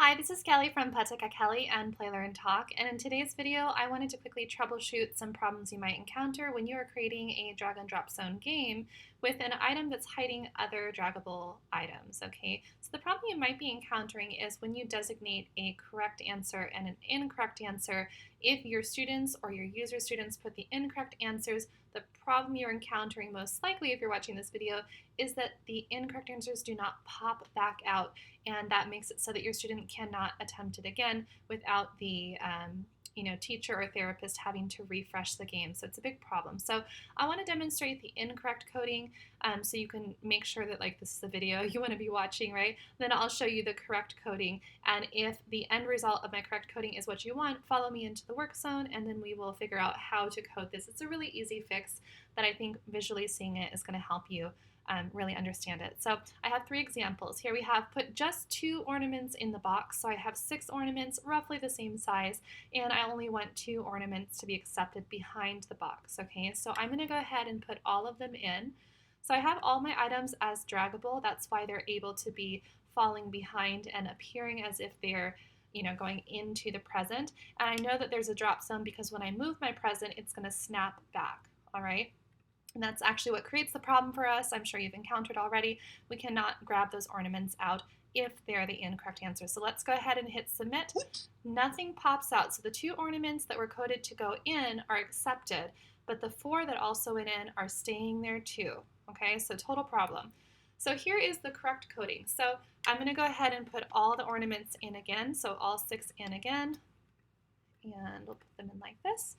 Hi, this is Kelly from Puttica Kelly and Play Learn Talk, and in today's video I wanted to quickly troubleshoot some problems you might encounter when you are creating a drag and drop zone game with an item that's hiding other draggable items, okay? So the problem you might be encountering is when you designate a correct answer and an incorrect answer. If your students or your user students put the incorrect answers, the problem you're encountering most likely if you're watching this video is that the incorrect answers do not pop back out, and that makes it so that your student cannot attempt it again without the teacher or therapist having to refresh the game. So it's a big problem. So I want to demonstrate the incorrect coding so you can make sure that this is the video you want to be watching, right? Then I'll show you the correct coding, and if the end result of my correct coding is what you want, follow me into the work zone and then we will figure out how to code this. It's a really easy fix that I think visually seeing it is going to help you really understand it. So I have 3 examples. Here we have put just 2 ornaments in the box. So I have 6 ornaments, roughly the same size, and I only want 2 ornaments to be accepted behind the box. Okay, so I'm going to go ahead and put all of them in. So I have all my items as draggable. That's why they're able to be falling behind and appearing as if they're going into the present. And I know that there's a drop zone because when I move my present, it's going to snap back. All right. And that's actually what creates the problem for us. I'm sure you've encountered already. We cannot grab those ornaments out if they're the incorrect answer. So let's go ahead and hit submit. Nothing pops out. So the 2 ornaments that were coded to go in are accepted, but the 4 that also went in are staying there too. Okay, so total problem. So here is the correct coding. So I'm going to go ahead and put all the ornaments in again. So all 6 in again. And we'll put them in like this.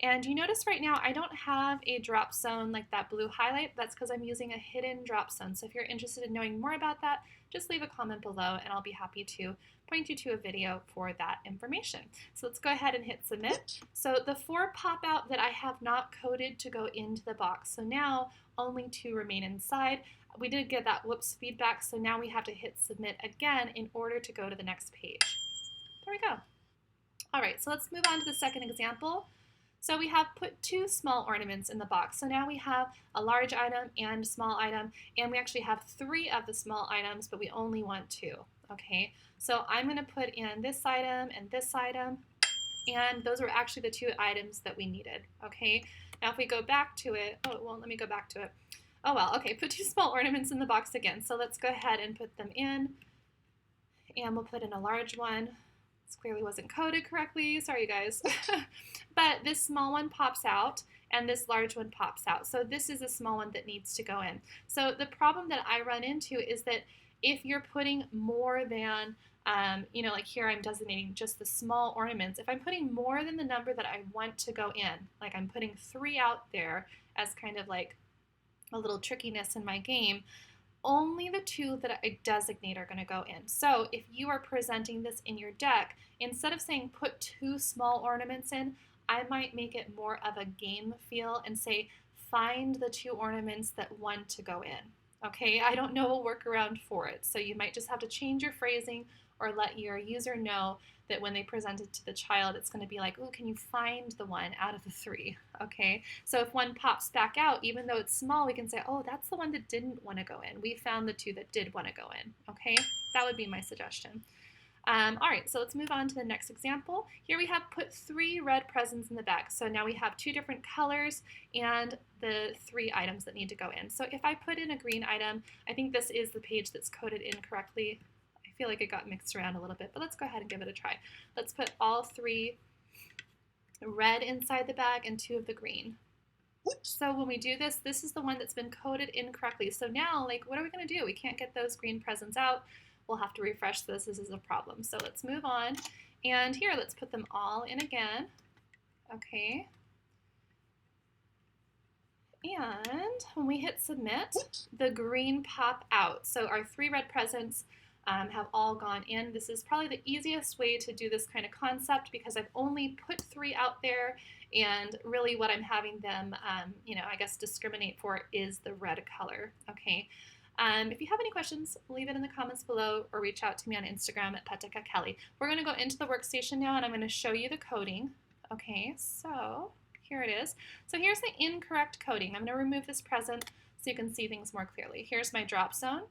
And you notice right now I don't have a drop zone like that blue highlight. That's because I'm using a hidden drop zone. So if you're interested in knowing more about that, just leave a comment below and I'll be happy to point you to a video for that information. So let's go ahead and hit submit. So the 4 pop out that I have not coded to go into the box. So now only 2 remain inside. We did get that whoops feedback, so now we have to hit submit again in order to go to the next page. There we go. All right, so let's move on to the second example. So we have put 2 small ornaments in the box. So now we have a large item and a small item, and we actually have 3 of the small items, but we only want 2. Okay, so I'm going to put in this item and this item, and those were actually the 2 items that we needed. Okay, now if we go back to it, oh, it won't let me go back to it. Oh well, okay, put 2 small ornaments in the box again. So let's go ahead and put them in, and we'll put in a large one. This clearly wasn't coded correctly, sorry guys. But this small one pops out and this large one pops out. So this is a small one that needs to go in. So the problem that I run into is that if you're putting more than, like here I'm designating just the small ornaments. If I'm putting more than the number that I want to go in, like I'm putting 3 out there as kind of like a little trickiness in my game, only the 2 that I designate are going to go in. So if you are presenting this in your deck, instead of saying put 2 small ornaments in, I might make it more of a game feel and say find the 2 ornaments that want to go in. Okay, I don't know a workaround for it, so you might just have to change your phrasing or let your user know that when they present it to the child, it's going to be like, oh, can you find the one out of the 3? Okay, so if one pops back out, even though it's small, we can say, oh, that's the one that didn't want to go in. We found the 2 that did want to go in. Okay, that would be my suggestion. All right, so let's move on to the next example. Here we have put 3 red presents in the back. So now we have 2 different colors and the 3 items that need to go in. So if I put in a green item, I think this is the page that's coded incorrectly. I feel like it got mixed around a little bit, but let's go ahead and give it a try. Let's put all 3 red inside the bag and 2 of the green. So when we do this, this is the one that's been coded incorrectly. So now, what are we going to do? We can't get those green presents out. We'll have to refresh this. This is a problem. So let's move on. And here, let's put them all in again. Okay. And when we hit submit, the green pop out. So our 3 red presents have all gone in. This is probably the easiest way to do this kind of concept because I've only put 3 out there, and really what I'm having them, I guess discriminate for is the red color. Okay. If you have any questions, leave it in the comments below or reach out to me on Instagram at Puttica Kelly. We're going to go into the workstation now and I'm going to show you the coding. Okay, so here it is. So here's the incorrect coding. I'm going to remove this present so you can see things more clearly. Here's my drop zone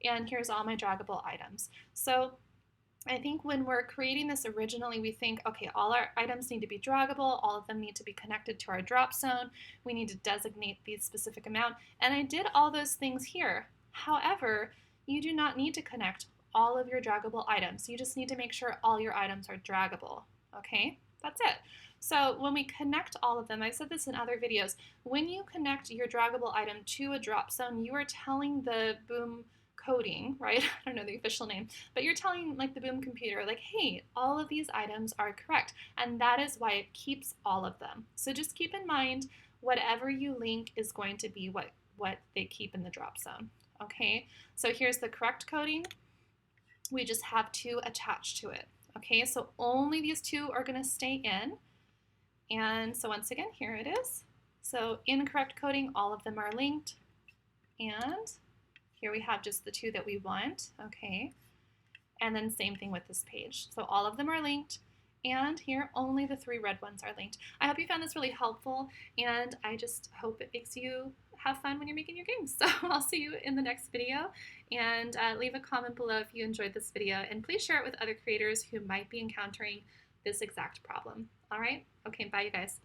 and here's all my draggable items. So I think when we're creating this originally, we think, okay, all our items need to be draggable, all of them need to be connected to our drop zone, we need to designate the specific amount, and I did all those things here. However, you do not need to connect all of your draggable items. You just need to make sure all your items are draggable, okay? That's it. So when we connect all of them, I've said this in other videos, when you connect your draggable item to a drop zone, you are telling the boom coding, right? I don't know the official name, but you're telling like the boom computer, like, hey, all of these items are correct. And that is why it keeps all of them. So just keep in mind, whatever you link is going to be what they keep in the drop zone. Okay, so here's the correct coding. We just have 2 attached to it. Okay, so only these 2 are going to stay in. And so once again, here it is. So incorrect coding, all of them are linked. And here we have just the 2 that we want, okay? And then same thing with this page. So all of them are linked, and here only the 3 red ones are linked. I hope you found this really helpful, and I just hope it makes you have fun when you're making your games. So I'll see you in the next video, and leave a comment below if you enjoyed this video, and please share it with other creators who might be encountering this exact problem. All right? Okay, bye you guys.